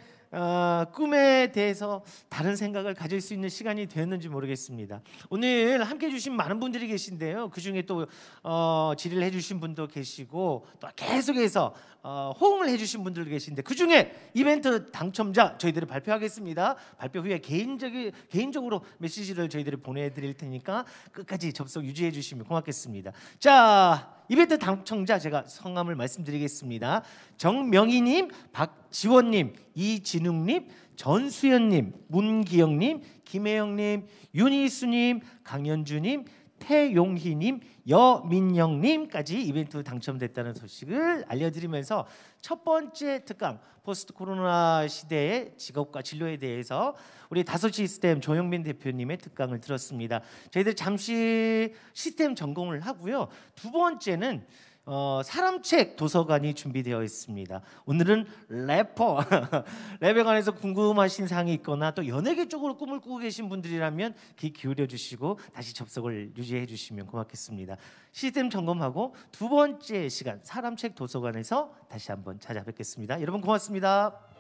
꿈에 대해서 다른 생각을 가질 수 있는 시간이 되었는지 모르겠습니다. 오늘 함께해 주신 많은 분들이 계신데요. 그중에 또 질의를 해주신 분도 계시고 또 계속해서 호응을 해주신 분들도 계신데 그중에 이벤트 당첨자 저희들이 발표하겠습니다. 발표 후에 개인적으로 메시지를 저희들이 보내드릴 테니까 끝까지 접속 유지해 주시면 고맙겠습니다. 자, 이벤트 당첨자 제가 성함을 말씀드리겠습니다. 정명희님, 박지원님, 이진웅님, 전수연님, 문기영님, 김혜영님, 윤희수님, 강현주님, 태용희님, 여민영님까지 이벤트 당첨됐다는 소식을 알려드리면서 첫 번째 특강 포스트 코로나 시대의 직업과 진로에 대해서 우리 다섯 시스템 조영민 대표님의 특강을 들었습니다. 저희들 잠시 시스템 전공을 하고요. 두 번째는 사람책 도서관이 준비되어 있습니다. 오늘은 랩에 관해서 궁금하신 사항이 있거나 또 연예계 쪽으로 꿈을 꾸고 계신 분들이라면 귀 기울여 주시고 다시 접속을 유지해 주시면 고맙겠습니다. 시스템 점검하고 두 번째 시간 사람책 도서관에서 다시 한번 찾아뵙겠습니다. 여러분 고맙습니다.